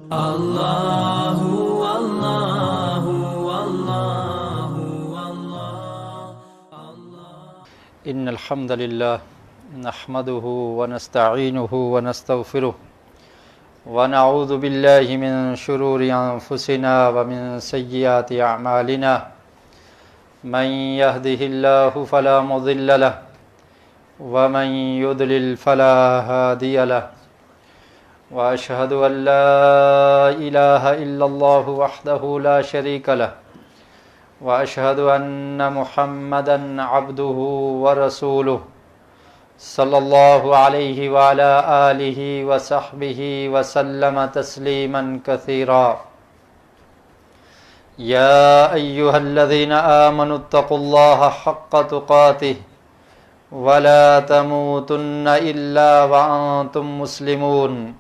الله والله والله والله. إن الحمد لله نحمده ونستعينه ونستغفره ونعوذ بالله من شرور أنفسنا ومن سيئات أعمالنا من يهده الله فلا مضل له ومن يضلل فلا هادي له وأشهد أن لا إله إلا الله وحده لا شريك له وأشهد أن محمدًا عبده ورسوله صلى الله عليه وعلى آله وصحبه وسلم تسليمًا كثيرًا. يا أيها الذين آمنوا اتقوا الله حق تقاته ولا تموتن إلا وأنتم مسلمون.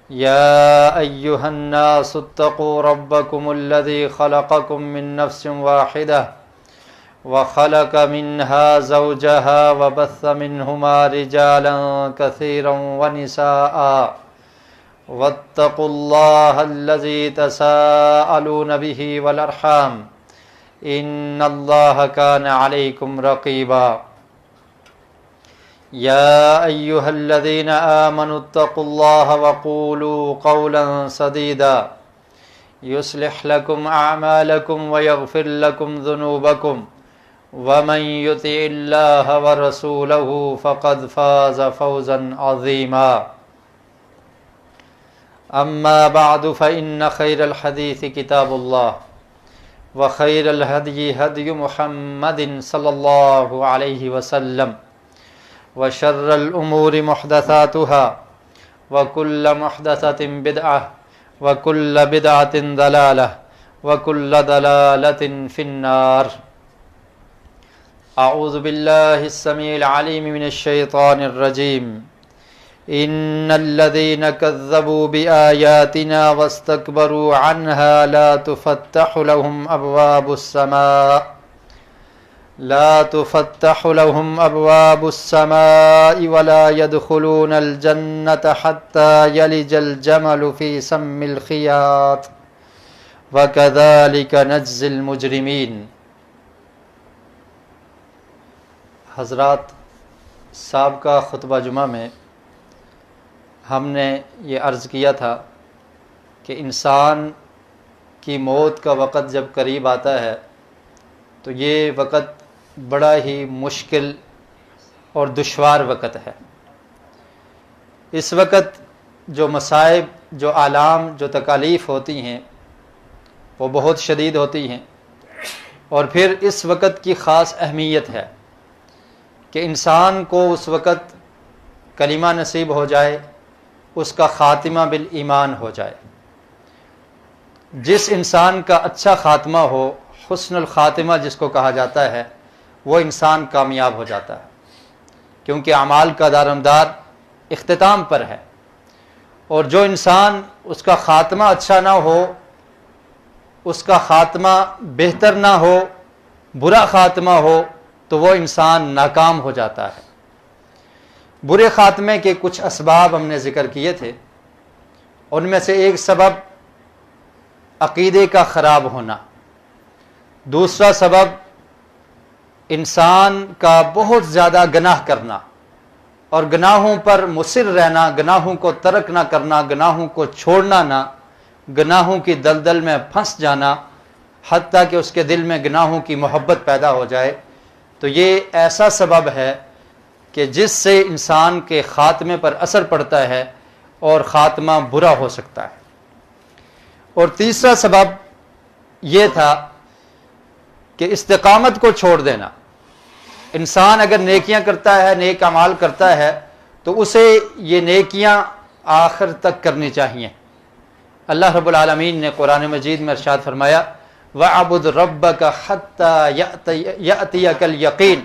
يا أيها الناس اتقوا ربكم الذي خلقكم من نفس واحدة وخلق منها زوجها وبث منهما رجالا كثيرا ونساء واتقوا الله الذي تساءلون به والأرحام إن الله كان عليكم رقيبا. يا أيها الذين آمنوا اتقوا الله وقولوا قولا سديدا يصلح لكم أعمالكم ويغفر لكم ذنوبكم ومن يطع الله ورسوله فقد فاز فوزا عظيما. أما بعد فإن خير الحديث كتاب الله وخير الهدي هدي محمد صلى الله عليه وسلم وشر الأمور محدثاتها وكل محدثة بدعة وكل بدعة ضلالة وكل ضلالة في النار. أعوذ بالله السميع العليم من الشيطان الرجيم. إن الذين كذبوا بآياتنا واستكبروا عنها لا تفتح لهم أبواب السماء ولا يدخلون الجنة حتى يلج الجمل في سم الخياط وكذلك نجزي المجرمين. حضرات، سابقہ خطبہ جمعہ میں ہم نے یہ عرض کیا تھا کہ انسان کی موت کا وقت جب قریب آتا ہے تو یہ وقت بڑا ہی مشکل اور دشوار وقت ہے. اس وقت جو مصائب، جو آلام، جو تکالیف ہوتی ہیں وہ بہت شدید ہوتی ہیں. اور پھر اس وقت کی خاص اہمیت ہے کہ انسان کو اس وقت کلمہ نصیب ہو جائے، اس کا خاتمہ بالایمان ہو جائے. جس انسان کا اچھا خاتمہ ہو، حسن الخاتمہ جس کو کہا جاتا ہے، وہ انسان کامیاب ہو جاتا ہے، کیونکہ اعمال کا دارمدار اختتام پر ہے. اور جو انسان اس کا خاتمہ اچھا نہ ہو، اس کا خاتمہ بہتر نہ ہو، برا خاتمہ ہو، تو وہ انسان ناکام ہو جاتا ہے. برے خاتمے کے کچھ اسباب ہم نے ذکر کیے تھے. ان میں سے ایک سبب عقیدے کا خراب ہونا، دوسرا سبب انسان کا بہت زیادہ گناہ کرنا اور گناہوں پر مصر رہنا، گناہوں کو ترک نہ کرنا، گناہوں کو چھوڑنا نہ، گناہوں کی دلدل میں پھنس جانا، حتیٰ کہ اس کے دل میں گناہوں کی محبت پیدا ہو جائے. تو یہ ایسا سبب ہے کہ جس سے انسان کے خاتمے پر اثر پڑتا ہے اور خاتمہ برا ہو سکتا ہے. اور تیسرا سبب یہ تھا کہ استقامت کو چھوڑ دینا. انسان اگر نیکیاں کرتا ہے، نیک اعمال کرتا ہے، تو اسے یہ نیکیاں آخر تک کرنی چاہیے. اللہ رب العالمین نے قرآن مجید میں ارشاد فرمایا وَاعْبُدْ رَبَّكَ حَتَّى يَأْتِيَكَ الْيَقِينُ.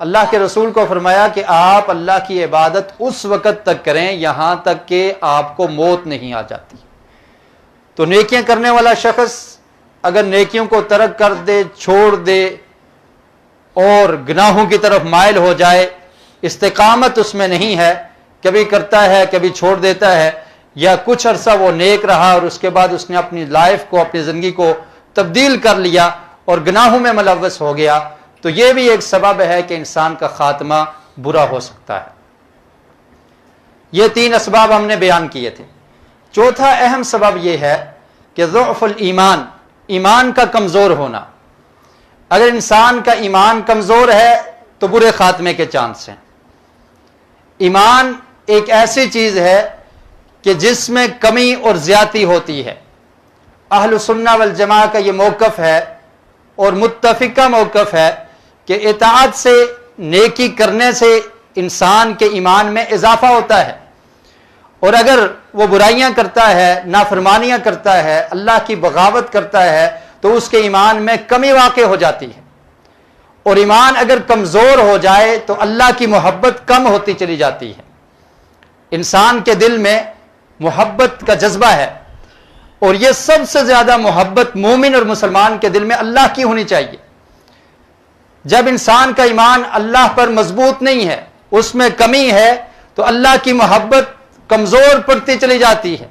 اللہ کے رسول کو فرمایا کہ آپ اللہ کی عبادت اس وقت تک کریں یہاں تک کہ آپ کو موت نہیں آ جاتی. تو نیکیاں کرنے والا شخص اگر نیکیوں کو ترک کر دے، چھوڑ دے اور گناہوں کی طرف مائل ہو جائے، استقامت اس میں نہیں ہے، کبھی کرتا ہے کبھی چھوڑ دیتا ہے، یا کچھ عرصہ وہ نیک رہا اور اس کے بعد اس نے اپنی لائف کو، اپنی زندگی کو تبدیل کر لیا اور گناہوں میں ملوث ہو گیا، تو یہ بھی ایک سبب ہے کہ انسان کا خاتمہ برا ہو سکتا ہے۔ یہ 3 اسباب ہم نے بیان کیے تھے۔ چوتھا اہم سبب یہ ہے کہ ضعف الایمان، ایمان کا کمزور ہونا۔ اگر انسان کا ایمان کمزور ہے تو برے خاتمے کے چانس ہیں۔ ایمان ایک ایسی چیز ہے کہ جس میں کمی اور زیادتی ہوتی ہے۔ اہل سنہ والجماعہ کا یہ موقف ہے اور متفقہ موقف ہے کہ اطاعت سے، نیکی کرنے سے انسان کے ایمان میں اضافہ ہوتا ہے، اور اگر وہ برائیاں کرتا ہے، نافرمانیاں کرتا ہے، اللہ کی بغاوت کرتا ہے تو اس کے ایمان میں کمی واقع ہو جاتی ہے۔ اور ایمان اگر کمزور ہو جائے تو اللہ کی محبت کم ہوتی چلی جاتی ہے۔ انسان کے دل میں محبت کا جذبہ ہے، اور یہ سب سے زیادہ محبت مومن اور مسلمان کے دل میں اللہ کی ہونی چاہیے۔ جب انسان کا ایمان اللہ پر مضبوط نہیں ہے، اس میں کمی ہے، تو اللہ کی محبت کمزور پڑتی چلی جاتی ہے،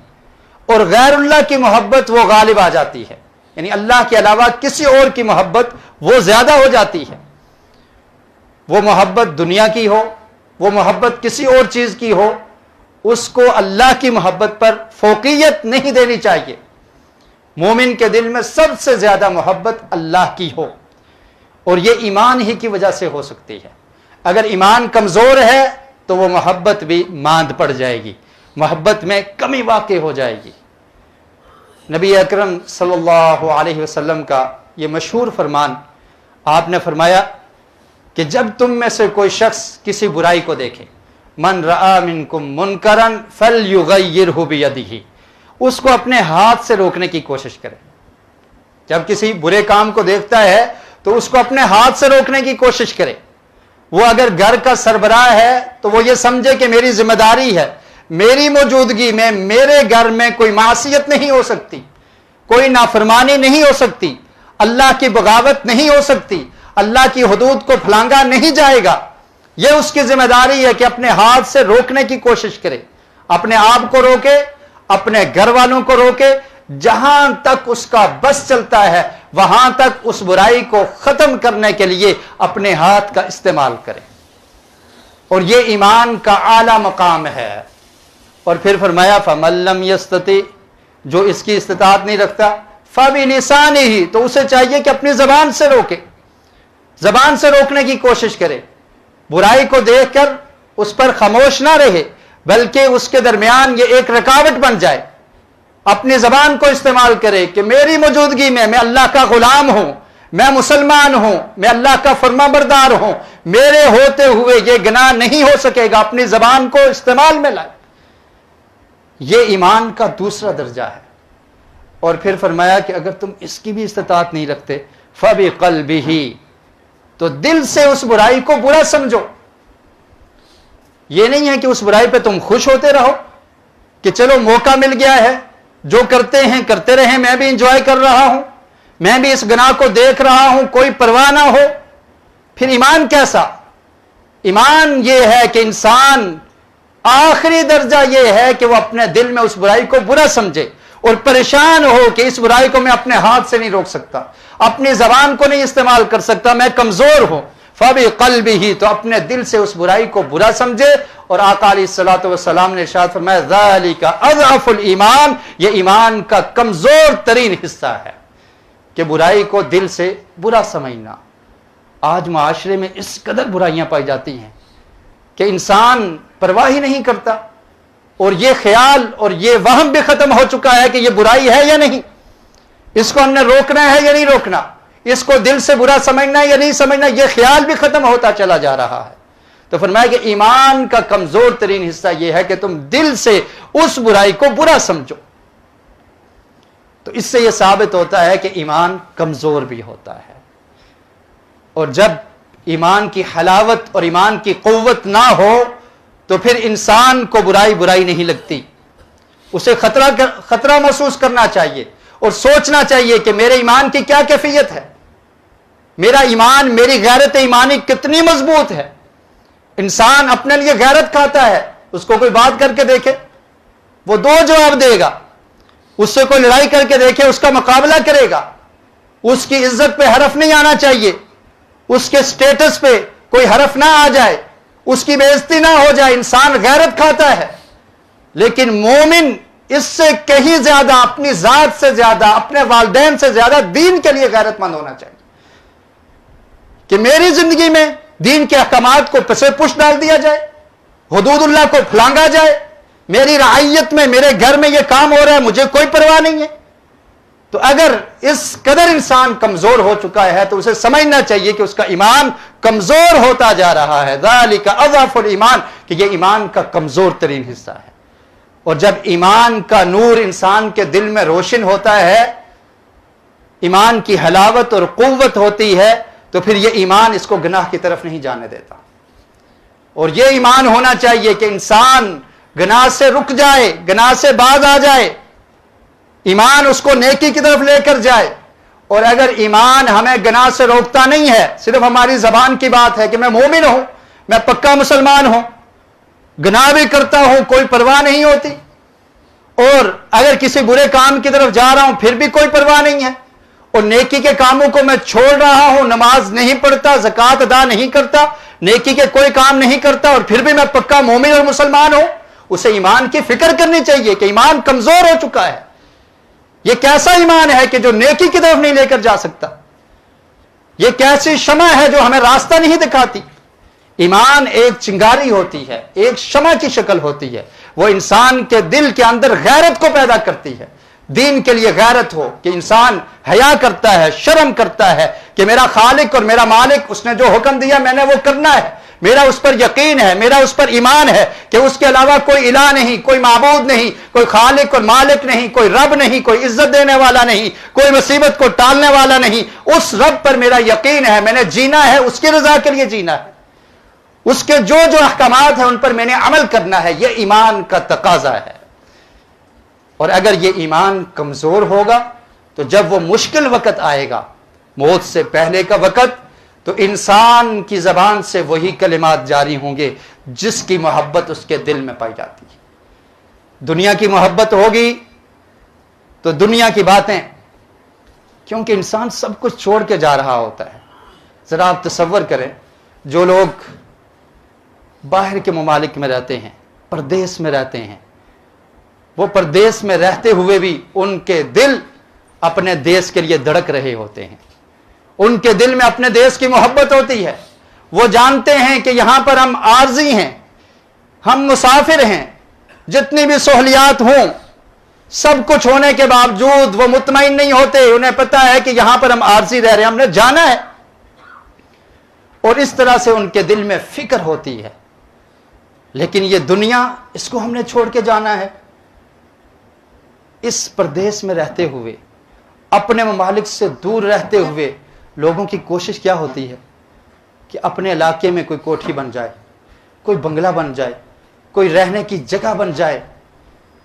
اور غیر اللہ کی محبت وہ غالب آ جاتی ہے، یعنی اللہ کے علاوہ کسی اور کی محبت وہ زیادہ ہو جاتی ہے۔ وہ محبت دنیا کی ہو، وہ محبت کسی اور چیز کی ہو، اس کو اللہ کی محبت پر فوقیت نہیں دینی چاہیے۔ مومن کے دل میں سب سے زیادہ محبت اللہ کی ہو، اور یہ ایمان ہی کی وجہ سے ہو سکتی ہے۔ اگر ایمان کمزور ہے تو وہ محبت بھی ماند پڑ جائے گی، محبت میں کمی واقع ہو جائے گی۔ نبی اکرم صلی اللہ علیہ وسلم کا یہ مشہور فرمان، آپ نے فرمایا کہ جب تم میں سے کوئی شخص کسی برائی کو دیکھے، من رآ منکم منکرا فلیغیرہ بیدہ، اس کو اپنے ہاتھ سے روکنے کی کوشش کرے۔ جب کسی برے کام کو دیکھتا ہے تو اس کو اپنے ہاتھ سے روکنے کی کوشش کرے۔ وہ اگر گھر کا سربراہ ہے تو وہ یہ سمجھے کہ میری ذمہ داری ہے، میری موجودگی میں میرے گھر میں کوئی معصیت نہیں ہو سکتی، کوئی نافرمانی نہیں ہو سکتی، اللہ کی بغاوت نہیں ہو سکتی، اللہ کی حدود کو پھلانگا نہیں جائے گا۔ یہ اس کی ذمہ داری ہے کہ اپنے ہاتھ سے روکنے کی کوشش کرے، اپنے آپ کو روکے، اپنے گھر والوں کو روکے، جہاں تک اس کا بس چلتا ہے وہاں تک اس برائی کو ختم کرنے کے لیے اپنے ہاتھ کا استعمال کرے۔ اور یہ ایمان کا اعلیٰ مقام ہے۔ اور پھر فرمایا فَمَن لَّمْ يَسْتَطِعْ، جو اس کی استطاعت نہیں رکھتا، فَبِلِسَانِهِ، تو اسے چاہیے کہ اپنی زبان سے روکے، زبان سے روکنے کی کوشش کرے، برائی کو دیکھ کر اس پر خاموش نہ رہے، بلکہ اس کے درمیان یہ ایک رکاوٹ بن جائے، اپنی زبان کو استعمال کرے کہ میری موجودگی میں میں اللہ کا غلام ہوں، میں مسلمان ہوں، میں اللہ کا فرما بردار ہوں، میرے ہوتے ہوئے یہ گناہ نہیں ہو سکے گا، اپنی زبان کو استعمال میں لائے۔ یہ ایمان کا دوسرا درجہ ہے۔ اور پھر فرمایا کہ اگر تم اس کی بھی استطاعت نہیں رکھتے فَبِقَلْبِهِ، تو دل سے اس برائی کو برا سمجھو۔ یہ نہیں ہے کہ اس برائی پہ تم خوش ہوتے رہو کہ چلو موقع مل گیا ہے، جو کرتے ہیں کرتے رہیں، میں بھی انجوائے کر رہا ہوں، میں بھی اس گناہ کو دیکھ رہا ہوں، کوئی پرواہ نہ ہو۔ پھر ایمان کیسا؟ ایمان یہ ہے کہ انسان آخری درجہ یہ ہے کہ وہ اپنے دل میں اس برائی کو برا سمجھے اور پریشان ہو کہ اس برائی کو میں اپنے ہاتھ سے نہیں روک سکتا، اپنی زبان کو نہیں استعمال کر سکتا، میں کمزور ہوں۔ فَبِقَلْبِهِ، تو اپنے دل سے اس برائی کو برا سمجھے۔ اور آقا علیہ الصلوۃ والسلام نے ارشاد فرمایا ذَلِكَ أَضْعَفُ الْإِيمَانِ، یہ ایمان کا کمزور ترین حصہ ہے کہ برائی کو دل سے برا سمجھنا۔ آج معاشرے میں اس قدر برائیاں پائی جاتی ہیں کہ انسان پرواہ ہی نہیں کرتا، اور یہ خیال اور یہ وہم بھی ختم ہو چکا ہے کہ یہ برائی ہے یا نہیں، اس کو ہم نے روکنا ہے یا نہیں روکنا، اس کو دل سے برا سمجھنا ہے یا نہیں سمجھنا، یہ خیال بھی ختم ہوتا چلا جا رہا ہے۔ تو فرمایا کہ ایمان کا کمزور ترین حصہ یہ ہے کہ تم دل سے اس برائی کو برا سمجھو۔ تو اس سے یہ ثابت ہوتا ہے کہ ایمان کمزور بھی ہوتا ہے۔ اور جب ایمان کی حلاوت اور ایمان کی قوت نہ ہو تو پھر انسان کو برائی نہیں لگتی، اسے خطرہ محسوس کرنا چاہیے اور سوچنا چاہیے کہ میرے ایمان کی کیا کیفیت ہے، میرا ایمان، میری غیرت ایمانی کتنی مضبوط ہے۔ انسان اپنے لیے غیرت کھاتا ہے، اس کو کوئی بات کر کے دیکھے، وہ دو جواب دے گا. اس سے کوئی لڑائی کر کے دیکھے, اس کا مقابلہ کرے گا, اس کی عزت پہ حرف نہیں آنا چاہیے, اس کے سٹیٹس پہ کوئی حرف نہ آ جائے, اس کی بے عزتی نہ ہو جائے. انسان غیرت کھاتا ہے, لیکن مومن اس سے کہیں زیادہ, اپنی ذات سے زیادہ, اپنے والدین سے زیادہ دین کے لیے غیرت مند ہونا چاہیے کہ میری زندگی میں دین کے احکامات کو پسے پش ڈال دیا جائے, حدود اللہ کو پھلانگا جائے. میری رعیت میں, میرے گھر میں یہ کام ہو رہا ہے, مجھے کوئی پرواہ نہیں ہے. تو اگر اس قدر انسان کمزور ہو چکا ہے تو اسے سمجھنا چاہیے کہ اس کا ایمان کمزور ہوتا جا رہا ہے. ذالک اضعف الایمان, کہ یہ ایمان کا کمزور ترین حصہ ہے. اور جب ایمان کا نور انسان کے دل میں روشن ہوتا ہے, ایمان کی حلاوت اور قوت ہوتی ہے, تو پھر یہ ایمان اس کو گناہ کی طرف نہیں جانے دیتا. اور یہ ایمان ہونا چاہیے کہ انسان گناہ سے رک جائے, گناہ سے باز آ جائے, ایمان اس کو نیکی کی طرف لے کر جائے. اور اگر ایمان ہمیں گناہ سے روکتا نہیں ہے, صرف ہماری زبان کی بات ہے کہ میں مومن ہوں, میں پکا مسلمان ہوں, گناہ بھی کرتا ہوں, کوئی پرواہ نہیں ہوتی, اور اگر کسی برے کام کی طرف جا رہا ہوں پھر بھی کوئی پرواہ نہیں ہے, اور نیکی کے کاموں کو میں چھوڑ رہا ہوں, نماز نہیں پڑھتا, زکوٰۃ ادا نہیں کرتا, نیکی کے کوئی کام نہیں کرتا, اور پھر بھی میں پکا مومن اور مسلمان ہوں, اسے ایمان کی فکر کرنی چاہیے کہ ایمان کمزور ہو چکا ہے. یہ کیسا ایمان ہے کہ جو نیکی کی طرف نہیں لے کر جا سکتا؟ یہ کیسی شمع ہے جو ہمیں راستہ نہیں دکھاتی؟ ایمان ایک چنگاری ہوتی ہے, ایک شمع کی شکل ہوتی ہے, وہ انسان کے دل کے اندر غیرت کو پیدا کرتی ہے. دین کے لیے غیرت ہو کہ انسان حیا کرتا ہے, شرم کرتا ہے کہ میرا خالق اور میرا مالک, اس نے جو حکم دیا میں نے وہ کرنا ہے, میرا اس پر یقین ہے, میرا اس پر ایمان ہے کہ اس کے علاوہ کوئی الہ نہیں, کوئی معبود نہیں, کوئی خالق اور مالک نہیں, کوئی رب نہیں, کوئی عزت دینے والا نہیں, کوئی مصیبت کو ٹالنے والا نہیں. اس رب پر میرا یقین ہے, میں نے جینا ہے, اس کی رضا کے لیے جینا ہے, اس کے جو جو احکامات ہیں ان پر میں نے عمل کرنا ہے. یہ ایمان کا تقاضا ہے. اور اگر یہ ایمان کمزور ہوگا تو جب وہ مشکل وقت آئے گا, موت سے پہلے کا وقت, تو انسان کی زبان سے وہی کلمات جاری ہوں گے جس کی محبت اس کے دل میں پائی جاتی ہے. دنیا کی محبت ہوگی تو دنیا کی باتیں, کیونکہ انسان سب کچھ چھوڑ کے جا رہا ہوتا ہے. ذرا آپ تصور کریں, جو لوگ باہر کے ممالک میں رہتے ہیں, پردیس میں رہتے ہیں, وہ پردیس میں رہتے ہوئے بھی ان کے دل اپنے دیس کے لیے دھڑک رہے ہوتے ہیں, ان کے دل میں اپنے دیس کی محبت ہوتی ہے. وہ جانتے ہیں کہ یہاں پر ہم عارضی ہیں, ہم مسافر ہیں, جتنی بھی سہولیات ہوں, سب کچھ ہونے کے باوجود وہ مطمئن نہیں ہوتے. انہیں پتا ہے کہ یہاں پر ہم عارضی رہ رہے ہیں, ہم نے جانا ہے. اور اس طرح سے ان کے دل میں فکر ہوتی ہے. لیکن یہ دنیا, اس کو ہم نے چھوڑ کے جانا ہے. اس پردیس میں رہتے ہوئے, اپنے ممالک سے دور رہتے ہوئے لوگوں کی کوشش کیا ہوتی ہے کہ اپنے علاقے میں کوئی کوٹھی بن جائے, کوئی بنگلہ بن جائے, کوئی رہنے کی جگہ بن جائے.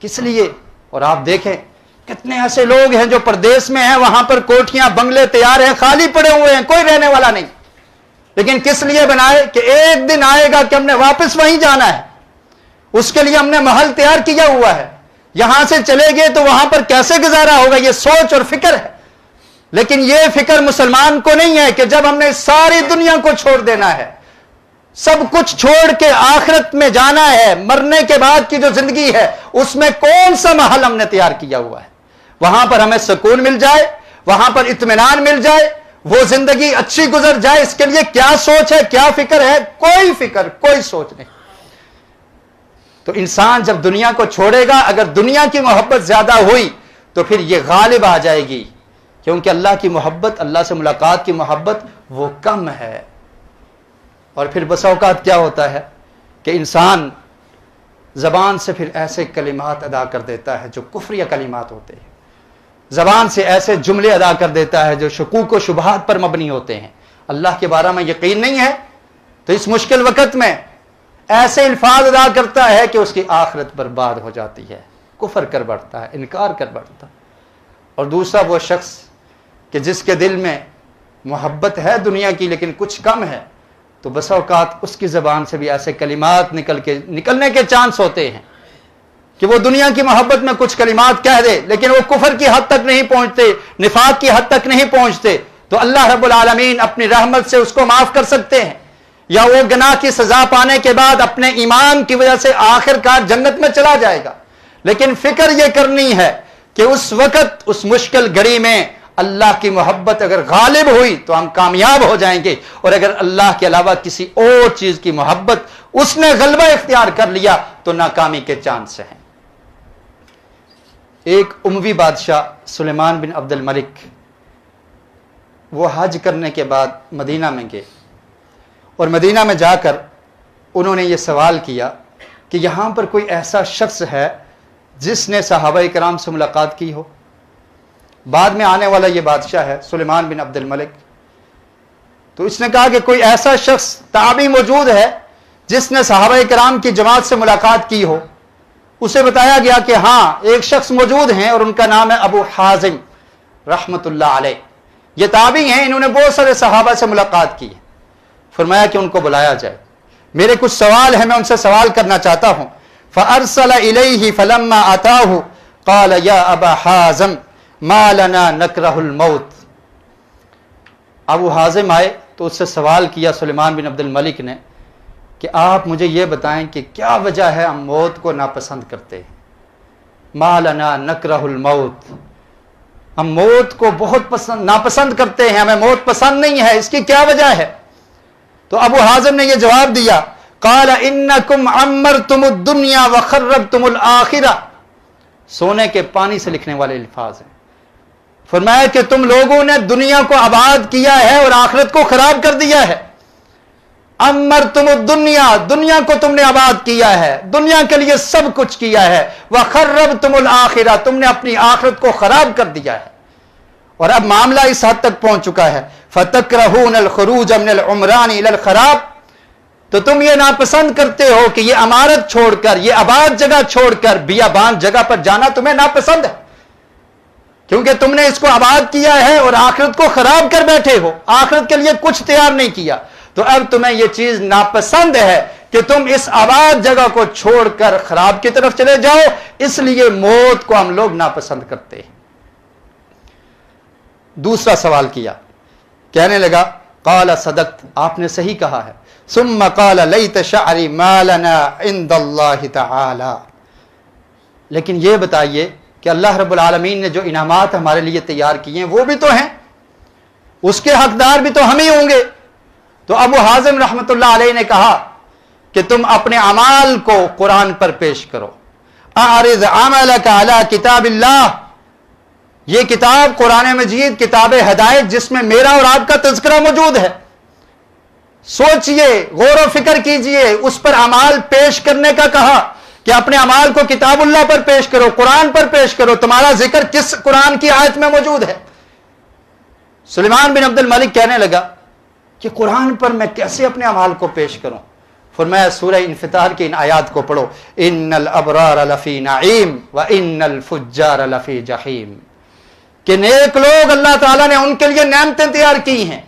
کس لیے؟ اور آپ دیکھیں کتنے ایسے لوگ ہیں جو پردیس میں ہیں, وہاں پر کوٹھیاں بنگلے تیار ہیں, خالی پڑے ہوئے ہیں, کوئی رہنے والا نہیں. لیکن کس لیے بنائے؟ کہ ایک دن آئے گا کہ ہم نے واپس وہیں جانا ہے, اس کے لیے ہم نے محل تیار کیا ہوا ہے. یہاں سے چلے گئے تو وہاں پر کیسے گزارا ہوگا, یہ سوچ اور فکر ہے. لیکن یہ فکر مسلمان کو نہیں ہے کہ جب ہم نے ساری دنیا کو چھوڑ دینا ہے, سب کچھ چھوڑ کے آخرت میں جانا ہے, مرنے کے بعد کی جو زندگی ہے اس میں کون سا محل ہم نے تیار کیا ہوا ہے, وہاں پر ہمیں سکون مل جائے, وہاں پر اطمینان مل جائے, وہ زندگی اچھی گزر جائے. اس کے لیے کیا سوچ ہے, کیا فکر ہے؟ کوئی فکر, کوئی سوچ نہیں. تو انسان جب دنیا کو چھوڑے گا, اگر دنیا کی محبت زیادہ ہوئی تو پھر یہ غالب آ جائے گی, کیونکہ اللہ کی محبت, اللہ سے ملاقات کی محبت وہ کم ہے. اور پھر بس اوقات کیا ہوتا ہے کہ انسان زبان سے پھر ایسے کلمات ادا کر دیتا ہے جو کفریہ کلمات ہوتے ہیں, زبان سے ایسے جملے ادا کر دیتا ہے جو شکوک و شبہات پر مبنی ہوتے ہیں. اللہ کے بارے میں یقین نہیں ہے تو اس مشکل وقت میں ایسے الفاظ ادا کرتا ہے کہ اس کی آخرت برباد ہو جاتی ہے, کفر کر بڑھتا ہے, انکار کر بڑھتا ہے. اور دوسرا وہ شخص کہ جس کے دل میں محبت ہے دنیا کی لیکن کچھ کم ہے, تو بسا اوقات اس کی زبان سے بھی ایسے کلمات نکلنے کے چانس ہوتے ہیں کہ وہ دنیا کی محبت میں کچھ کلمات کہہ دے لیکن وہ کفر کی حد تک نہیں پہنچتے، نفاق کی حد تک نہیں پہنچتے، تو اللہ رب العالمین اپنی رحمت سے اس کو معاف کر سکتے ہیں، یا وہ گناہ کی سزا پانے کے بعد اپنے ایمان کی وجہ سے آخر کار جنت میں چلا جائے گا۔ لیکن فکر یہ کرنی ہے کہ اس وقت اس مشکل گھڑی میں اللہ کی محبت اگر غالب ہوئی تو ہم کامیاب ہو جائیں گے، اور اگر اللہ کے علاوہ کسی اور چیز کی محبت اس نے غلبہ اختیار کر لیا تو ناکامی کے چانس ہیں۔ ایک اموی بادشاہ سلیمان بن عبد الملک، وہ حج کرنے کے بعد مدینہ میں گئے، اور مدینہ میں جا کر انہوں نے یہ سوال کیا کہ یہاں پر کوئی ایسا شخص ہے جس نے صحابہ کرام سے ملاقات کی ہو۔ بعد میں آنے والا یہ بادشاہ ہے سلیمان بن عبد الملک، تو اس نے کہا کہ کوئی ایسا شخص تابعی موجود ہے جس نے صحابہ کرام کی جماعت سے ملاقات کی ہو۔ اسے بتایا گیا کہ ہاں ایک شخص موجود ہیں اور ان کا نام ہے ابو حازم رحمت اللہ علیہ، یہ تابعی ہیں، انہوں نے بہت سارے صحابہ سے ملاقات کی ہے۔ فرمایا کہ ان کو بلایا جائے، میرے کچھ سوال ہیں، میں ان سے سوال کرنا چاہتا ہوں۔ فارسل الیہ فلما اتاہ قال یا ابا حازم ما لنا نکرہ الموت۔ ابو حازم آئے تو اس سے سوال کیا سلیمان بن عبد الملک نے کہ آپ مجھے یہ بتائیں کہ کیا وجہ ہے ہم موت کو ناپسند کرتے ہیں۔ ما لنا نکرہ الموت، ہم موت کو بہت ناپسند کرتے ہیں، ہمیں موت پسند نہیں ہے، اس کی کیا وجہ ہے؟ تو ابو حازم نے یہ جواب دیا، قال انکم عمرتم الدنیا وخربتم الآخرہ، سونے کے پانی سے لکھنے والے الفاظ ہیں۔ فرمایا کہ تم لوگوں نے دنیا کو آباد کیا ہے اور آخرت کو خراب کر دیا ہے۔ عمرتم الدنیا، دنیا کو تم نے آباد کیا ہے، دنیا کے لیے سب کچھ کیا ہے، وخربتم الآخرہ، تم نے اپنی آخرت کو خراب کر دیا ہے۔ اور اب معاملہ اس حد تک پہنچ چکا ہے، فتکرہون الخروج من العمران الی الخراب، تو تم یہ ناپسند کرتے ہو کہ یہ عمارت چھوڑ کر، یہ آباد جگہ چھوڑ کر بیابان جگہ پر جانا تمہیں ناپسند ہے، کیونکہ تم نے اس کو آباد کیا ہے اور آخرت کو خراب کر بیٹھے ہو، آخرت کے لیے کچھ تیار نہیں کیا، تو اب تمہیں یہ چیز ناپسند ہے کہ تم اس آباد جگہ کو چھوڑ کر خراب کی طرف چلے جاؤ، اس لیے موت کو ہم لوگ ناپسند کرتے ہیں۔ دوسرا سوال کیا، کہنے لگا قال صدقت، آپ نے صحیح کہا ہے، ثم قال لیت شعری ما لنا عند اللہ تعالی، لیکن یہ بتائیے کہ اللہ رب العالمین نے جو انعامات ہمارے لیے تیار کیے ہیں وہ بھی تو ہیں، اس کے حقدار بھی تو ہم ہی ہوں گے۔ تو ابو حازم رحمت اللہ علیہ نے کہا کہ تم اپنے اعمال کو قرآن پر پیش کرو، اعرض عملک علی کتاب اللہ، یہ کتاب قرآن مجید کتاب ہدایت جس میں میرا اور آپ کا تذکرہ موجود ہے، سوچئے، غور و فکر کیجئے، اس پر اعمال پیش کرنے کا کہا کہ اپنے اعمال کو کتاب اللہ پر پیش کرو، قرآن پر پیش کرو، تمہارا ذکر کس قرآن کی آیت میں موجود ہے؟ سلیمان بن عبد الملک کہنے لگا کہ قرآن پر میں کیسے اپنے اعمال کو پیش کروں؟ فرمایا سورہ انفطار کی ان آیات کو پڑھو، ان الابرار لفی نعیم وان الفجار لفی جحیم، کہ نیک لوگ اللہ تعالیٰ نے ان کے لیے نعمتیں تیار کی ہیں،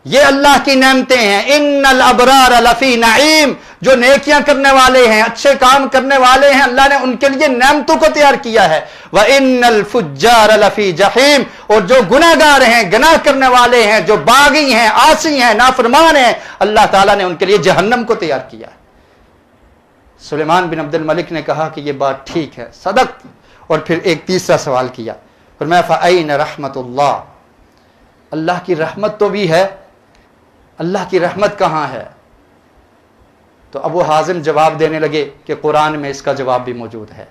یہ اللہ کی نعمتیں ہیں۔ ان الابرار لفی نعیم، جو نیکیاں کرنے والے ہیں، اچھے کام کرنے والے ہیں، اللہ نے ان کے لیے نعمتوں کو تیار کیا ہے۔ وَإِنَّ الْفُجَّارَ لَفِي جَحِيمٍ، اور جو گناہ گار ہیں، گناہ کرنے والے ہیں، جو باغی ہیں، عاصی ہیں، نافرمان ہیں، اللہ تعالیٰ نے ان کے لیے جہنم کو تیار کیا ہے۔ سلیمان بن عبد الملک نے کہا کہ یہ بات ٹھیک ہے، صدقت، اور پھر ایک تیسرا سوال کیا، فرمایا فَأَيْنَ رَحْمَةُ اللَّهِ، اللہ کی رحمت تو بھی ہے، اللہ کی رحمت کہاں ہے؟ تو ابو حازم جواب دینے لگے کہ قرآن میں اس کا جواب بھی موجود ہے،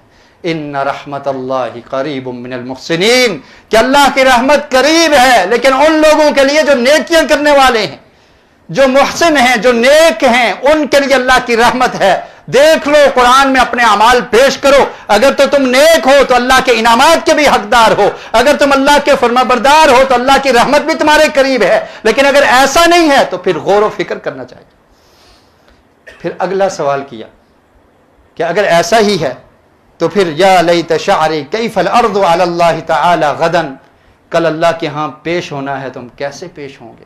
ان رحمت اللہ قریب من المحسنین، کہ اللہ کی رحمت قریب ہے لیکن ان لوگوں کے لیے جو نیکیاں کرنے والے ہیں، جو محسن ہیں، جو نیک ہیں، ان کے لیے اللہ کی رحمت ہے۔ دیکھ لو قرآن میں اپنے اعمال پیش کرو، اگر تو تم نیک ہو تو اللہ کے انعامات کے بھی حقدار ہو، اگر تم اللہ کے فرما بردار ہو تو اللہ کی رحمت بھی تمہارے قریب ہے، لیکن اگر ایسا نہیں ہے تو پھر غور و فکر کرنا چاہیے۔ پھر اگلا سوال کیا کہ اگر ایسا ہی ہے تو پھر یا لیت شعری کیف الارض علی اللہ تعالی غدا، کل اللہ کے ہاں پیش ہونا ہے تو ہم کیسے پیش ہوں گے؟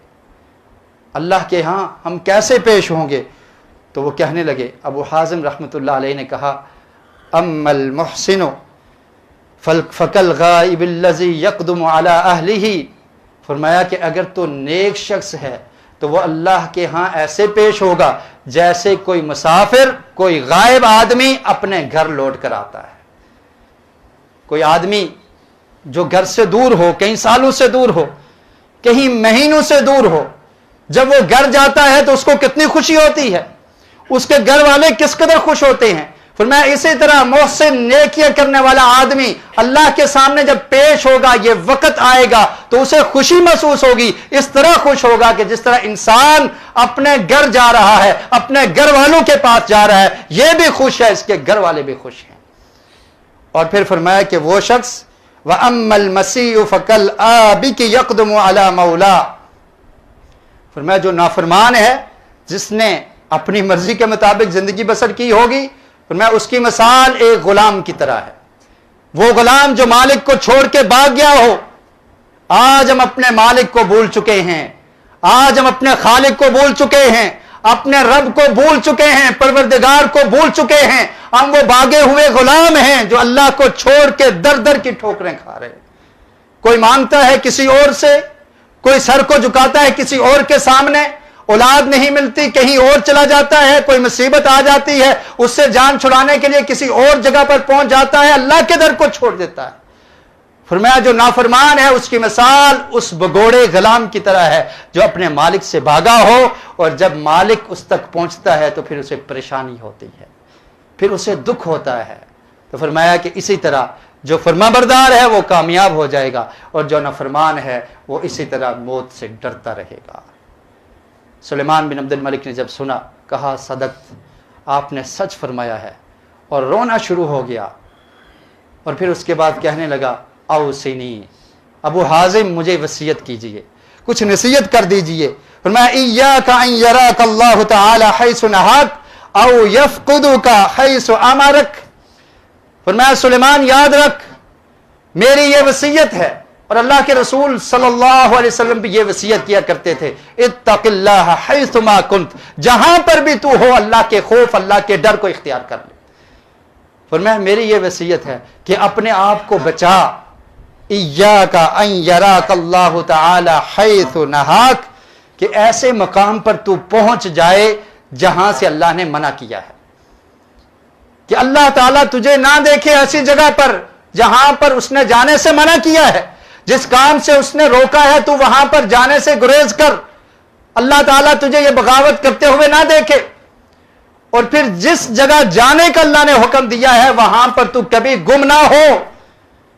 اللہ کے ہاں ہم کیسے پیش ہوں گے؟ تو وہ کہنے لگے، ابو حازم رحمت اللہ علیہ نے کہا اما المحسن فکل غائب الذی یقدم علی اہلہ، فرمایا کہ اگر تو نیک شخص ہے تو وہ اللہ کے ہاں ایسے پیش ہوگا جیسے کوئی مسافر، کوئی غائب آدمی اپنے گھر لوٹ کر آتا ہے۔ کوئی آدمی جو گھر سے دور ہو، کئی سالوں سے دور ہو، کہیں مہینوں سے دور ہو، جب وہ گھر جاتا ہے تو اس کو کتنی خوشی ہوتی ہے، اس کے گھر والے کس قدر خوش ہوتے ہیں۔ فرمایا اسی طرح محسن، نیکیاں کرنے والا آدمی اللہ کے سامنے جب پیش ہوگا، یہ وقت آئے گا تو اسے خوشی محسوس ہوگی، اس طرح خوش ہوگا کہ جس طرح انسان اپنے گھر جا رہا ہے، اپنے گھر والوں کے پاس جا رہا ہے، یہ بھی خوش ہے، اس کے گھر والے بھی خوش ہیں۔ اور پھر فرمایا کہ وہ شخص وَأَمَّا الْمَسِيءُ فَكَالْآبِكِ يَقْدُمُ عَلَى مَوْلَى، فرمایا جو نافرمان ہے، جس نے اپنی مرضی کے مطابق زندگی بسر کی ہوگی، فرمایا اس کی مثال ایک غلام کی طرح ہے۔ وہ غلام جو مالک کو چھوڑ کے بھاگ گیا ہو۔ آج ہم اپنے مالک کو بھول چکے ہیں، آج ہم اپنے خالق کو بھول چکے ہیں، اپنے رب کو بھول چکے ہیں، پروردگار کو بھول چکے ہیں۔ ہم وہ بھاگے ہوئے غلام ہیں جو اللہ کو چھوڑ کے در در کی ٹھوکریں کھا رہے ہیں۔ کوئی مانگتا ہے کسی اور سے، کوئی سر کو جھکاتا ہے کسی اور کے سامنے، اولاد نہیں ملتی، کہیں اور چلا جاتا ہے، کوئی مصیبت آ جاتی ہے، اس سے جان چھڑانے کے لیے کسی اور جگہ پر پہنچ جاتا ہے، اللہ کے در کو چھوڑ دیتا ہے۔ فرمایا جو نافرمان ہے اس کی مثال اس بگوڑے غلام کی طرح ہے جو اپنے مالک سے بھاگا ہو، اور جب مالک اس تک پہنچتا ہے تو پھر اسے پریشانی ہوتی ہے، پھر اسے دکھ ہوتا ہے۔ تو فرمایا کہ اسی طرح جو فرما بردار ہے وہ کامیاب ہو جائے گا، اور جو نافرمان ہے وہ اسی طرح موت سے ڈرتا رہے گا۔ سلیمان بن عبد الملک نے جب سنا، کہا صدقت، آپ نے سچ فرمایا ہے، اور رونا شروع ہو گیا۔ اور پھر اس کے بعد کہنے لگا اوصنی، ابو حازم مجھے وصیت کیجئے، کچھ نصیحت کر دیجئے۔ فرمایا ایاک ان یراک اللہ تعالی حیث نہاک او یفقدک حیث امرک، فرمایا سلیمان یاد رکھ میری یہ وصیت ہے، اور اللہ کے رسول صلی اللہ علیہ وسلم بھی یہ وصیت کیا کرتے تھے، اتق اللہ حیثما کنت، جہاں پر بھی تو ہو اللہ کے خوف، اللہ کے ڈر کو اختیار کر لے۔ فرمایا میری یہ وصیت ہے کہ اپنے آپ کو بچا، ایاک ان یراک اللہ تعالی حیث نہاک، کہ ایسے مقام پر تو پہنچ جائے جہاں سے اللہ نے منع کیا ہے، کہ اللہ تعالیٰ تجھے نہ دیکھے ایسی جگہ پر جہاں پر اس نے جانے سے منع کیا ہے، جس کام سے اس نے روکا ہے تو وہاں پر جانے سے گریز کر، اللہ تعالیٰ تجھے یہ بغاوت کرتے ہوئے نہ دیکھے، اور پھر جس جگہ جانے کا اللہ نے حکم دیا ہے وہاں پر تو کبھی گم نہ ہو،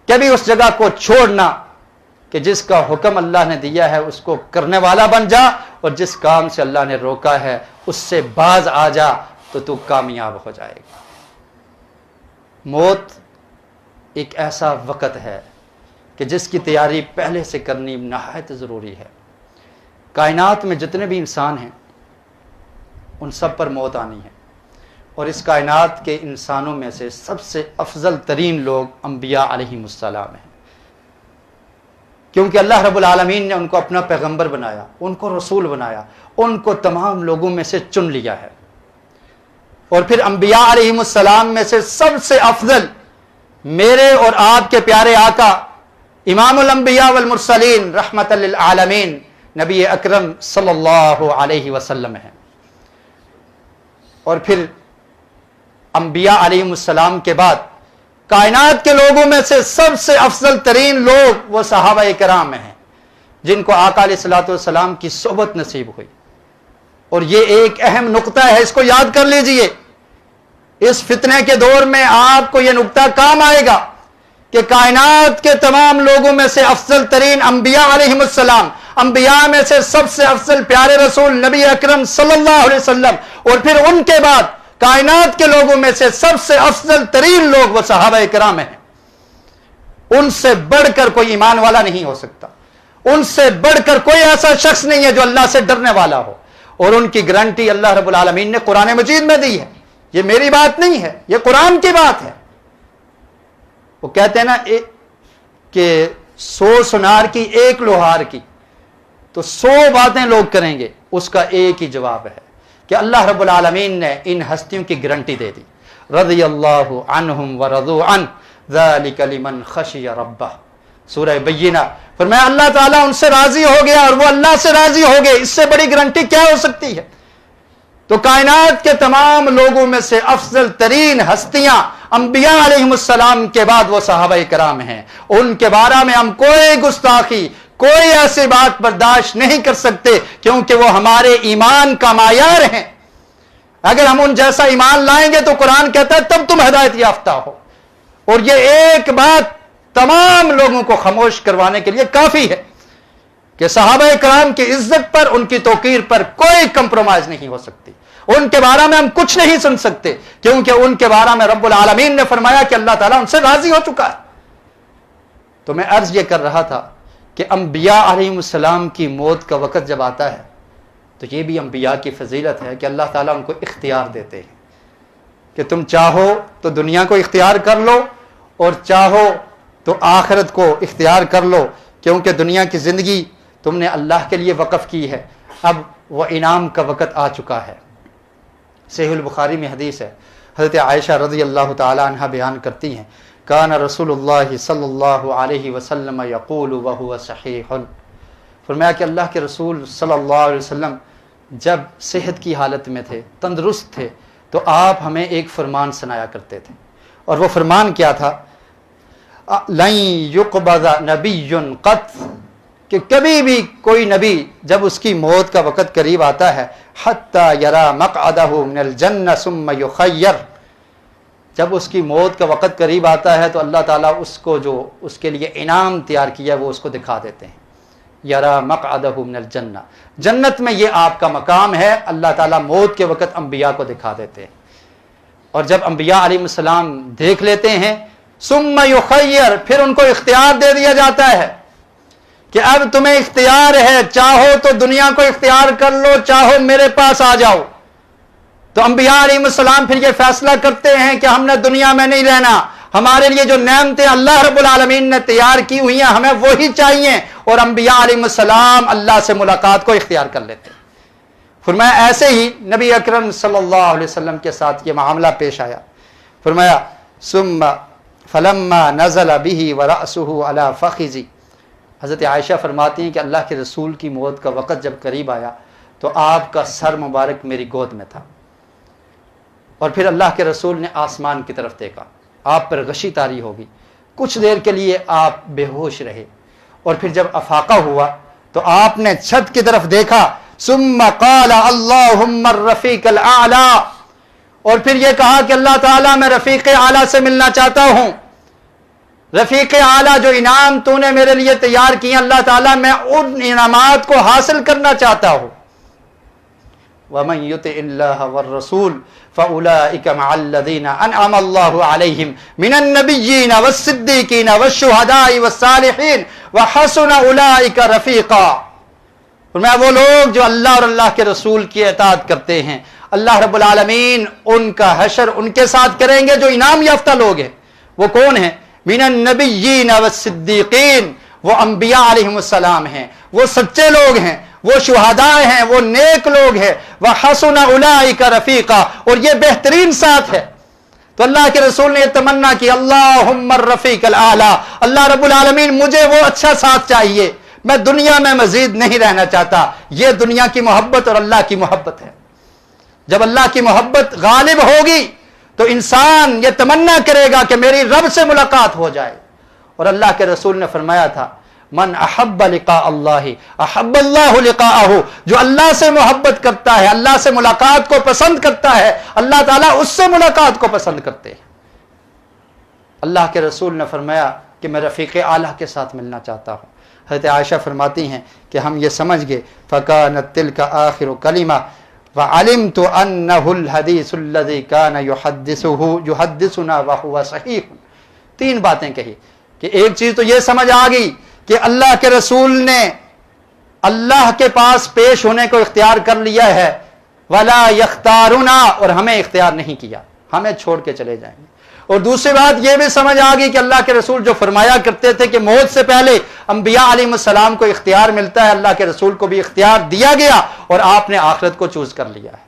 کبھی اس جگہ کو چھوڑنا، کہ جس کا حکم اللہ نے دیا ہے اس کو کرنے والا بن جا، اور جس کام سے اللہ نے روکا ہے اس سے باز آ جا تو کامیاب ہو جائے گا۔ موت ایک ایسا وقت ہے کہ جس کی تیاری پہلے سے کرنی نہایت ضروری ہے۔ کائنات میں جتنے بھی انسان ہیں ان سب پر موت آنی ہے، اور اس کائنات کے انسانوں میں سے سب سے افضل ترین لوگ انبیاء علیہم السلام ہیں، کیونکہ اللہ رب العالمین نے ان کو اپنا پیغمبر بنایا، ان کو رسول بنایا، ان کو تمام لوگوں میں سے چن لیا ہے۔ اور پھر انبیاء علیہم السلام میں سے سب سے افضل میرے اور آپ کے پیارے آقا امام الانبیاء والمرسلین رحمت للعالمین نبی اکرم صلی اللہ علیہ وسلم ہیں۔ اور پھر انبیاء علیہم السلام کے بعد کائنات کے لوگوں میں سے سب سے افضل ترین لوگ وہ صحابہ کرام ہیں جن کو آقا علیہ الصلوۃ والسلام کی صحبت نصیب ہوئی۔ اور یہ ایک اہم نقطہ ہے، اس کو یاد کر لیجئے، اس فتنے کے دور میں آپ کو یہ نقطہ کام آئے گا کہ کائنات کے تمام لوگوں میں سے افضل ترین انبیاء علیہم السلام، انبیاء میں سے سب سے افضل پیارے رسول نبی اکرم صلی اللہ علیہ وسلم، اور پھر ان کے بعد کائنات کے لوگوں میں سے سب سے افضل ترین لوگ وہ صحابہ کرام ہیں۔ ان سے بڑھ کر کوئی ایمان والا نہیں ہو سکتا، ان سے بڑھ کر کوئی ایسا شخص نہیں ہے جو اللہ سے ڈرنے والا ہو، اور ان کی گارنٹی اللہ رب العالمین نے قرآن مجید میں دی ہے۔ یہ میری بات نہیں ہے، یہ قرآن کی بات ہے۔ وہ کہتے ہیں نا کہ 100 سونار کی ایک لوہار کی، تو 100 باتیں لوگ کریں گے، اس کا ایک ہی جواب ہے کہ اللہ رب العالمین نے ان ہستیوں کی گارنٹی دے دی۔ رضی اللہ عنہم ورضوا عنہ ذالک لمن خشی ربہ، سورہ بینہ۔ فرمایا اللہ تعالیٰ ان سے راضی ہو گیا اور وہ اللہ سے راضی ہو گئے، اس سے بڑی گارنٹی کیا ہو سکتی ہے؟ تو کائنات کے تمام لوگوں میں سے افضل ترین ہستیاں انبیاء علیہم السلام کے بعد وہ صحابہ کرام ہیں۔ ان کے بارے میں ہم کوئی گستاخی، کوئی ایسی بات برداشت نہیں کر سکتے، کیونکہ وہ ہمارے ایمان کا معیار ہیں۔ اگر ہم ان جیسا ایمان لائیں گے تو قرآن کہتا ہے تب تم ہدایت یافتہ ہو، اور یہ ایک بات تمام لوگوں کو خاموش کروانے کے لیے کافی ہے کہ صحابہ کرام کی عزت پر، ان کی توقیر پر کوئی کمپرومائز نہیں ہو سکتی۔ ان کے بارے میں ہم کچھ نہیں سن سکتے، کیونکہ ان کے بارے میں رب العالمین نے فرمایا کہ اللہ تعالیٰ ان سے راضی ہو چکا ہے۔ تو میں عرض یہ کر رہا تھا کہ انبیاء علیہم السلام کی موت کا وقت جب آتا ہے تو یہ بھی انبیاء کی فضیلت ہے کہ اللہ تعالیٰ ان کو اختیار دیتے ہیں کہ تم چاہو تو دنیا کو اختیار کر لو اور چاہو تو آخرت کو اختیار کر لو، کیونکہ دنیا کی زندگی تم نے اللہ کے لیے وقف کی ہے، اب وہ انعام کا وقت آ چکا ہے۔ صحیح البخاری میں حدیث ہے، حضرت عائشہ رضی اللہ تعالی عنہ بیان کرتی ہیں، کان رسول اللہ صلی اللہ علیہ وسلم یقول وہو صحیح، فرمایا کہ اللہ کے رسول صلی اللہ علیہ وسلم جب صحت کی حالت میں تھے، تندرست تھے، تو آپ ہمیں ایک فرمان سنایا کرتے تھے، اور وہ فرمان کیا تھا؟ لن یقبض نبی قط، کہ کبھی بھی کوئی نبی جب اس کی موت کا وقت قریب آتا ہے، حتی یرا مقعدہ من الجنہ ثم یخیر، جب اس کی موت کا وقت قریب آتا ہے تو اللہ تعالیٰ اس کو جو اس کے لیے انعام تیار کیا ہے وہ اس کو دکھا دیتے ہیں۔ یرا مقعدہ من الجنہ، جنت میں یہ آپ کا مقام ہے، اللہ تعالیٰ موت کے وقت انبیاء کو دکھا دیتے ہیں، اور جب انبیاء علیہ السلام دیکھ لیتے ہیں، ثم یخیر، پھر ان کو اختیار دے دیا جاتا ہے کہ اب تمہیں اختیار ہے، چاہو تو دنیا کو اختیار کر لو، چاہو میرے پاس آ جاؤ۔ تو انبیاء علیہ السلام پھر یہ فیصلہ کرتے ہیں کہ ہم نے دنیا میں نہیں رہنا، ہمارے لیے جو نعمتیں اللہ رب العالمین نے تیار کی ہوئی ہیں ہمیں وہی چاہیے، اور انبیاء علیہ السلام اللہ سے ملاقات کو اختیار کر لیتے ہیں۔ فرمایا ایسے ہی نبی اکرم صلی اللہ علیہ وسلم کے ساتھ یہ معاملہ پیش آیا۔ فرمایا ثم فلما نزل به ورأسه على فخذی، حضرت عائشہ فرماتی ہیں کہ اللہ کے رسول کی موت کا وقت جب قریب آیا تو آپ کا سر مبارک میری گود میں تھا، اور پھر اللہ کے رسول نے آسمان کی طرف دیکھا، آپ پر غشی طاری ہوگی، کچھ دیر کے لیے آپ بے ہوش رہے، اور پھر جب افاقہ ہوا تو آپ نے چھت کی طرف دیکھا، ثم قال اللہم الرفیق الاعلی، اور پھر یہ کہا کہ اللہ تعالیٰ میں رفیق اعلیٰ سے ملنا چاہتا ہوں، رفیق اعلیٰ جو انعام تو نے میرے لیے تیار کیے اللہ تعالیٰ میں ان انعامات کو حاصل کرنا چاہتا ہوں۔ وَمَن يُطِعِ اللَّهَ وَالرَّسُولَ فَأُولَٰئِكَ مَعَ الَّذِينَ أَنْعَمَ اللَّهُ عَلَيْهِمْ مِنَ النَّبِيِّينَ وَالصِّدِّيقِينَ وَالشُّهَدَاءِ وَالصَّالِحِينَ وَحَسُنَ أُولَٰئِكَ رَفِيقًا، فرمایا وہ لوگ جو اللہ اور اللہ کے رسول کی اطاعت کرتے ہیں، اللہ رب العالمین ان کا حشر ان کے ساتھ کریں گے جو انعام یافتہ لوگ ہیں۔ وہ کون ہیں؟ من النبیین والصدیقین، وہ انبیاء علیہم السلام ہیں، وہ سچے لوگ ہیں، وہ شہداء ہیں، وہ نیک لوگ ہیں، وحسن اولئک رفیقا، اور یہ بہترین ساتھ ہے۔ تو اللہ کے رسول نے یہ تمنا کی، اللہم الرفیق الاعلی، اللہ رب العالمین مجھے وہ اچھا ساتھ چاہیے، میں دنیا میں مزید نہیں رہنا چاہتا۔ یہ دنیا کی محبت اور اللہ کی محبت ہے۔ جب اللہ کی محبت غالب ہوگی تو انسان یہ تمنا کرے گا کہ میری رب سے ملاقات ہو جائے، اور اللہ کے رسول نے فرمایا تھا من احب لقاء اللہ احب اللہ لقاءہ، جو اللہ سے محبت کرتا ہے، اللہ سے ملاقات کو پسند کرتا ہے، اللہ تعالیٰ اس سے ملاقات کو پسند کرتے ہیں۔ اللہ کے رسول نے فرمایا کہ میں رفیق اعلیٰ کے ساتھ ملنا چاہتا ہوں۔ حضرت عائشہ فرماتی ہیں کہ ہم یہ سمجھ گئے فَكَانَتْ تِلْكَ آخِرُ كَلِمَةٍ وَعَلِمْتُ أَنَّهُ الْحَدِيثُ الَّذِي كَانَ يُحَدِّثُنَا وَهُوَ صَحِيحٌ، تین باتیں کہی کہ ایک چیز تو یہ سمجھ آ گئی کہ اللہ کے رسول نے اللہ کے پاس پیش ہونے کو اختیار کر لیا ہے، وَلَا يَخْتَارُنَا، اور ہمیں اختیار نہیں کیا، ہمیں چھوڑ کے چلے جائیں گے۔ اور دوسری بات یہ بھی سمجھ آ گئی کہ اللہ کے رسول جو فرمایا کرتے تھے کہ موت سے پہلے انبیاء علیہ السلام کو اختیار ملتا ہے، اللہ کے رسول کو بھی اختیار دیا گیا اور آپ نے آخرت کو چوز کر لیا ہے۔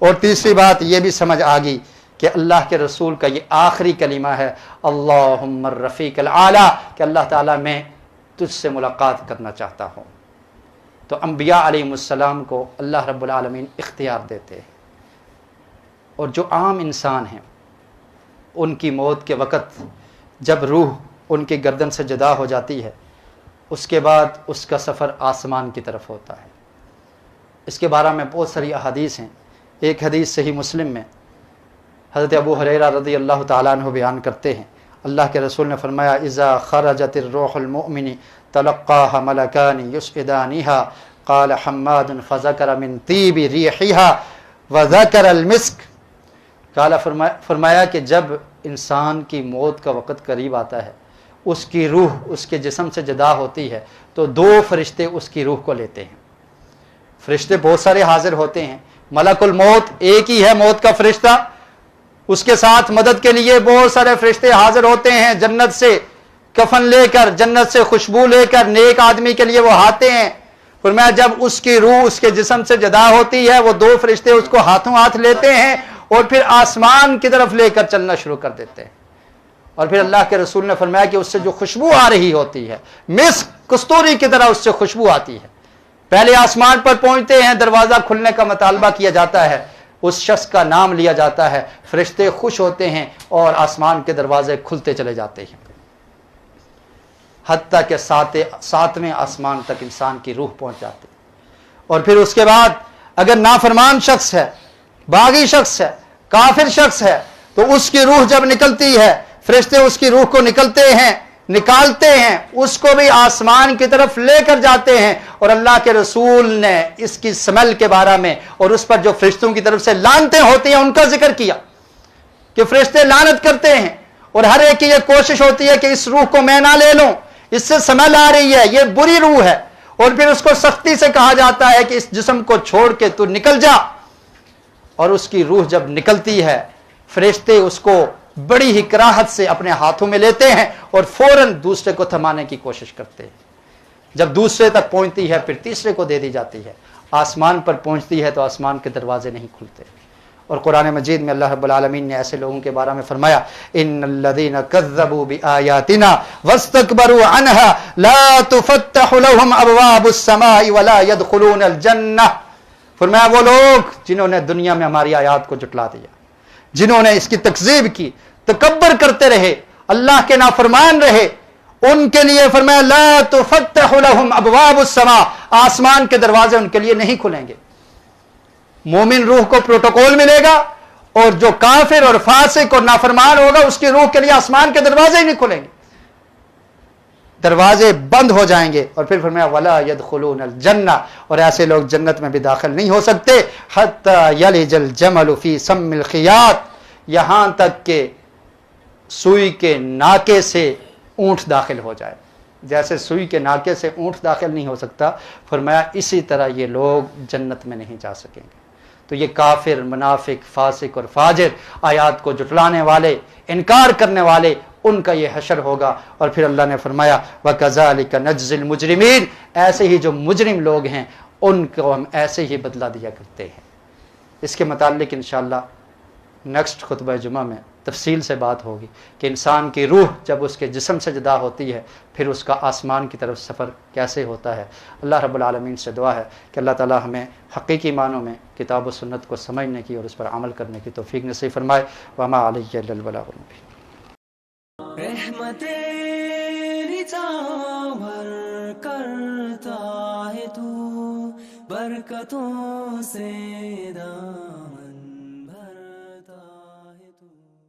اور تیسری بات یہ بھی سمجھ آ گئی کہ اللہ کے رسول کا یہ آخری کلمہ ہے اللہم الرفیق الاعلی، کہ اللہ تعالیٰ میں تجھ سے ملاقات کرنا چاہتا ہوں۔ تو انبیاء علیہ السلام کو اللہ رب العالمین اختیار دیتے ہیں، اور جو عام انسان ہیں ان کی موت کے وقت جب روح ان کی گردن سے جدا ہو جاتی ہے، اس کے بعد اس کا سفر آسمان کی طرف ہوتا ہے۔ اس کے بارے میں بہت ساری احادیث ہیں۔ ایک حدیث صحیح مسلم میں حضرت ابو ہریرہ رضی اللہ تعالیٰ عنہ بیان کرتے ہیں، اللہ کے رسول نے فرمایا اذا خرجت الروح المؤمن تلقاها ملکان یسعدانها قال حماد فذکر من طیب ریحها وذکر المسک، قال فرمایا کہ جب انسان کی موت کا وقت قریب آتا ہے، اس کی روح اس کے جسم سے جدا ہوتی ہے تو دو فرشتے اس کی روح کو لیتے ہیں۔ فرشتے بہت سارے حاضر ہوتے ہیں، ملک الموت ایک ہی ہے موت کا فرشتہ، اس کے ساتھ مدد کے لیے بہت سارے فرشتے حاضر ہوتے ہیں، جنت سے کفن لے کر، جنت سے خوشبو لے کر نیک آدمی کے لیے وہ آتے ہیں۔ فرمایا جب اس کی روح اس کے جسم سے جدا ہوتی ہے، وہ دو فرشتے اس کو ہاتھوں ہاتھ لیتے ہیں اور پھر آسمان کی طرف لے کر چلنا شروع کر دیتے ہیں۔ اور پھر اللہ کے رسول نے فرمایا کہ اس سے جو خوشبو آ رہی ہوتی ہے، مسک کستوری کی طرح اس سے خوشبو آتی ہے۔ پہلے آسمان پر پہنچتے ہیں، دروازہ کھلنے کا مطالبہ کیا جاتا ہے، اس شخص کا نام لیا جاتا ہے، فرشتے خوش ہوتے ہیں اور آسمان کے دروازے کھلتے چلے جاتے ہیں، حتیٰ کہ ساتویں آسمان تک انسان کی روح پہنچ جاتی ہے۔ اور پھر اس کے بعد اگر نافرمان شخص ہے، باغی شخص ہے، کافر شخص ہے، تو اس کی روح جب نکلتی ہے، فرشتے اس کی روح کو نکالتے ہیں، اس کو بھی آسمان کی طرف لے کر جاتے ہیں۔ اور اللہ کے رسول نے اس کی سمیل کے بارے میں اور اس پر جو فرشتوں کی طرف سے لعنتیں ہوتی ہیں ان کا ذکر کیا کہ فرشتے لعنت کرتے ہیں، اور ہر ایک کی یہ کوشش ہوتی ہے کہ اس روح کو میں نہ لے لوں، اس سے سمیل آ رہی ہے، یہ بری روح ہے، اور پھر اس کو سختی سے کہا جاتا ہے کہ اس جسم کو چھوڑ کے تو نکل جا۔ اور اس کی روح جب نکلتی ہے، فرشتے اس کو بڑی ہی کراہت سے اپنے ہاتھوں میں لیتے ہیں اور فوراً دوسرے کو تھمانے کی کوشش کرتے ہیں۔ جب دوسرے تک پہنچتی ہے پھر تیسرے کو دے دی جاتی ہے، آسمان پر پہنچتی ہے تو آسمان کے دروازے نہیں کھلتے۔ اور قرآن مجید میں اللہ رب العالمین نے ایسے لوگوں کے بارے میں فرمایا ان الذين كذبوا بآياتنا واستكبروا عنها لا تفتح لهم ابواب السماء ولا يدخلون الجنة، فرمایا وہ لوگ جنہوں نے دنیا میں ہماری آیات کو جھٹلا دیا، جنہوں نے اس کی تکذیب کی، تکبر کرتے رہے، اللہ کے نافرمان رہے، ان کے لیے فرمایا لا تفتح لهم ابواب السماء، آسمان کے دروازے ان کے لیے نہیں کھلیں گے۔ مومن روح کو پروٹوکول ملے گا، اور جو کافر اور فاسق اور نافرمان ہوگا اس کی روح کے لیے آسمان کے دروازے ہی نہیں کھلیں گے، دروازے بند ہو جائیں گے۔ اور پھر فرمایا ولا يدخلون الجنہ، اور ایسے لوگ جنت میں بھی داخل نہیں ہو سکتے حتی یلج الجمل فی سم الخیاط، یہاں تک کہ سوئی کے ناکے سے اونٹ داخل ہو جائے۔ جیسے سوئی کے ناکے سے اونٹ داخل نہیں ہو سکتا، فرمایا اسی طرح یہ لوگ جنت میں نہیں جا سکیں گے۔ تو یہ کافر، منافق، فاسق اور فاجر، آیات کو جھٹلانے والے، انکار کرنے والے، ان کا یہ حشر ہوگا۔ اور پھر اللہ نے فرمایا وَكَذَلِكَ نَجْزِي الْمُجْرِمِينَ، ایسے ہی جو مجرم لوگ ہیں ان کو ہم ایسے ہی بدلہ دیا کرتے ہیں۔ اس کے متعلق انشاءاللہ نیکسٹ خطبہ جمعہ میں تفصیل سے بات ہوگی کہ انسان کی روح جب اس کے جسم سے جدا ہوتی ہے پھر اس کا آسمان کی طرف سفر کیسے ہوتا ہے۔ اللہ رب العالمین سے دعا ہے کہ اللہ تعالی ہمیں حقیقی معنوں میں کتاب و سنت کو سمجھنے کی اور اس پر عمل کرنے کی توفیق نصیب فرمائے۔ وما علیہ الا البلاغ المبین۔ رحمتیں نچاور کرتا ہے تو برکتوں سے دام